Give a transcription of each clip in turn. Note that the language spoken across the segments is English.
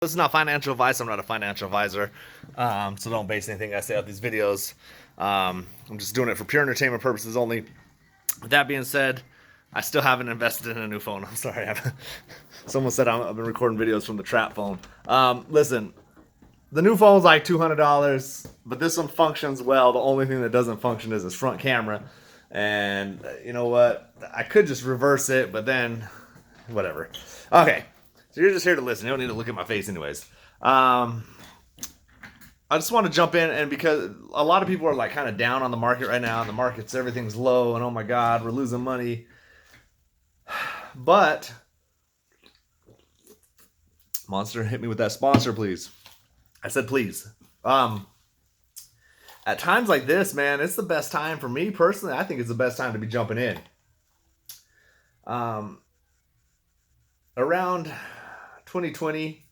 This is not financial advice. I'm not a financial advisor, so don't base anything I say off these videos. I'm just doing it for pure entertainment purposes only. With that being said, I still haven't invested in a new phone. I'm sorry. Someone said I've been recording videos from the trap phone. Listen, the new phone's like $200, but this one functions well. The only thing that doesn't function is its front camera. And you know what? I could just reverse it, but then whatever. Okay, so you're just here to listen. You don't need to look at my face, anyways. I just want to jump in, and because a lot of people are like kind of down on the market right now, and the market's everything's low, and oh my god, we're losing money. But Monster, hit me with that sponsor, please. I said please. Um, at times like this, man, it's the best time for me personally. I think it's the best time to be jumping in. Um, Around 2020,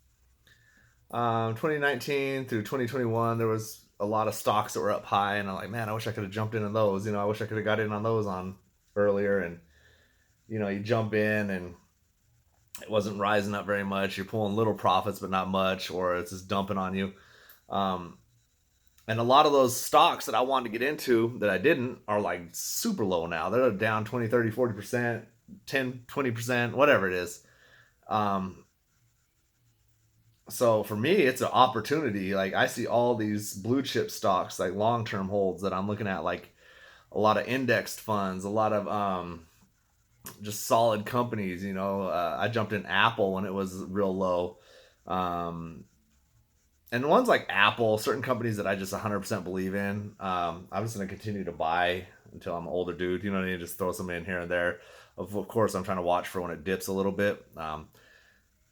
2019 through 2021, there was a lot of stocks that were up high, and I'm like, man, I wish I could have jumped in on those. I wish I could have got in on those on earlier, and you jump in and it wasn't rising up very much. You're pulling little profits, but not much, or it's just dumping on you. Um, and a lot of those stocks that I wanted to get into that I didn't are like super low now. They're down 20, 30, 40%, 10, 20%, whatever it is. Um, so for me, it's an opportunity. Like I see all these blue chip stocks, like long term holds that I'm looking at, like a lot of indexed funds, a lot of just solid companies. I jumped in Apple when it was real low. Um, and ones like Apple, certain companies that I just 100% believe in, I'm just going to continue to buy until I'm an older dude. You know what I mean? Just throw some in here and there. Of course, I'm trying to watch for when it dips a little bit.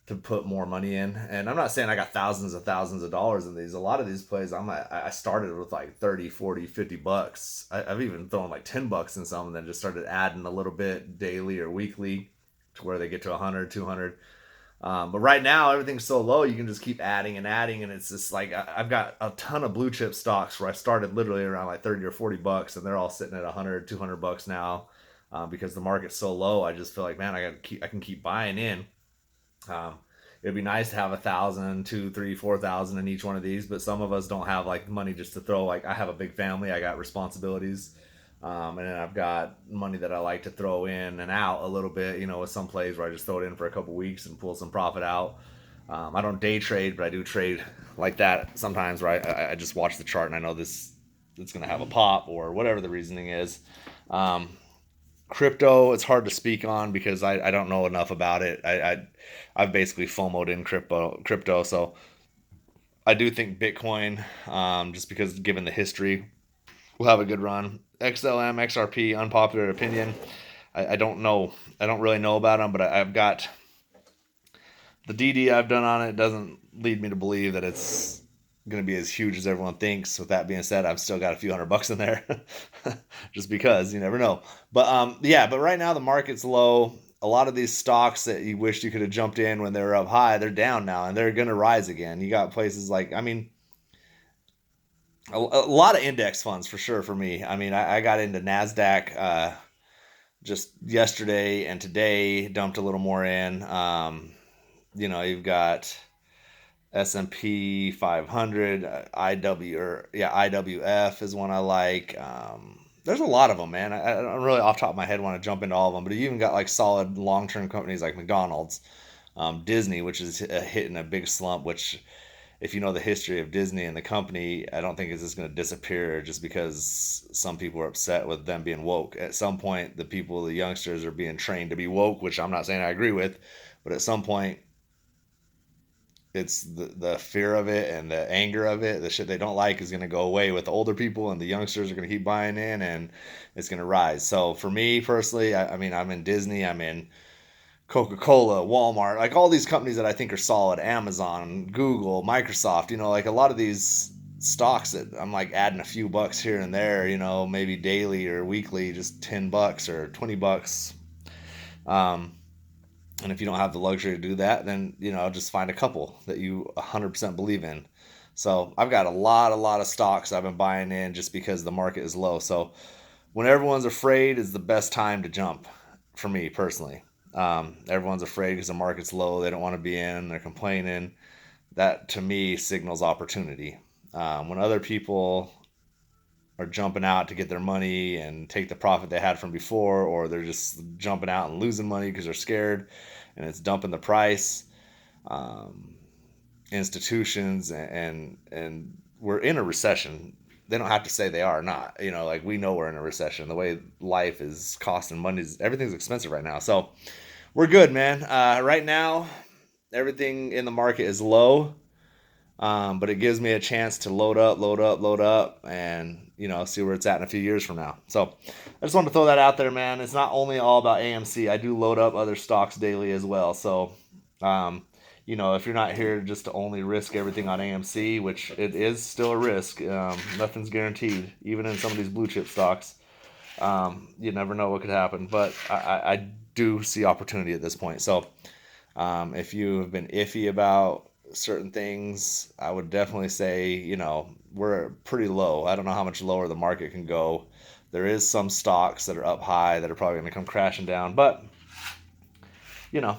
To put more money in. And I'm not saying I got thousands of dollars in these. A lot of these plays, I started with like 30, 40, $50. I've even thrown like $10 in some, and then just started adding a little bit daily or weekly to where they get to 100, 200. But right now, everything's so low, you can just keep adding and adding. And it's just like, I've got a ton of blue chip stocks where I started literally around like 30 or $40, and they're all sitting at 100, $200 now. Because the market's so low, I just feel like, man, I can keep buying in. um, it'd be nice to have 1,000, 2, 3, 4,000 in each one of these, but some of us don't have like money just to throw. Like I have a big family, I got responsibilities, and then I've got money that I like to throw in and out a little bit. With some plays where I just throw it in for a couple weeks and pull some profit out. I don't day trade, but I do trade like that sometimes. Where I just watch the chart and I know this it's going to have a pop or whatever the reasoning is. Um, Crypto, it's hard to speak on because I don't know enough about it. I've basically FOMO'd in crypto, so I do think Bitcoin, just because given the history, will have a good run. XLM, XRP, unpopular opinion. I don't know. I don't really know about them, but I've got the DD I've done on it doesn't lead me to believe that it's going to be as huge as everyone thinks. With that being said, I've still got a few $100 in there, just because you never know. But yeah. But right now the market's low. A lot of these stocks that you wished you could have jumped in when they were up high, they're down now, and they're going to rise again. You got places like, a lot of index funds for sure for me. I got into Nasdaq just yesterday and today, dumped a little more in. You've got S&P 500, IWF is one I like. There's a lot of them, man. I don't really off the top of my head want to jump into all of them, but you even got like solid long-term companies like McDonald's, Disney, which is hitting a big slump. Which, if you know the history of Disney and the company, I don't think it's just going to disappear just because some people are upset with them being woke. At some point, the youngsters are being trained to be woke, which I'm not saying I agree with, but at some point it's the fear of it and the anger of it, the shit they don't like is going to go away with the older people, and the youngsters are going to keep buying in, and it's going to rise. So for me personally, I'm in Disney, I'm in Coca-Cola, Walmart, like all these companies that I think are solid, Amazon, Google, Microsoft, like a lot of these stocks that I'm like adding a few bucks here and there, maybe daily or weekly, just $10 or $20. Um, and if you don't have the luxury to do that, then just find a couple that you 100% believe in. So I've got a lot of stocks I've been buying in just because the market is low. So when everyone's afraid is the best time to jump for me personally. Everyone's afraid because the market's low. They don't want to be in. They're complaining. that to me signals opportunity. When other people are jumping out to get their money and take the profit they had from before, or they're just jumping out and losing money because they're scared and it's dumping the price. Um, Institutions and we're in a recession. They don't have to say they are or not. Like we know we're in a recession. The way life is costing money, everything's expensive right now. So we're good, man. Right now, everything in the market is low. But it gives me a chance to load up, and see where it's at in a few years from now. So I just wanted to throw that out there, man. It's not only all about AMC. I do load up other stocks daily as well. So, um, if you're not here just to only risk everything on AMC, which it is still a risk, nothing's guaranteed, even in some of these blue chip stocks. You never know what could happen, but I do see opportunity at this point. So if you have been iffy about certain things, I would definitely say, we're pretty low. I don't know how much lower the market can go. There is some stocks that are up high that are probably going to come crashing down, but you know,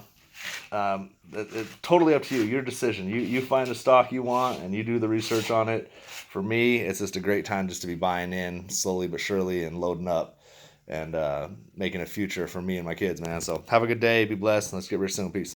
it's totally up to you. Your decision. You find a stock you want and you do the research on it. For me, it's just a great time just to be buying in slowly but surely and loading up and making a future for me and my kids, man. So have a good day. Be blessed. And let's get rich soon. Peace.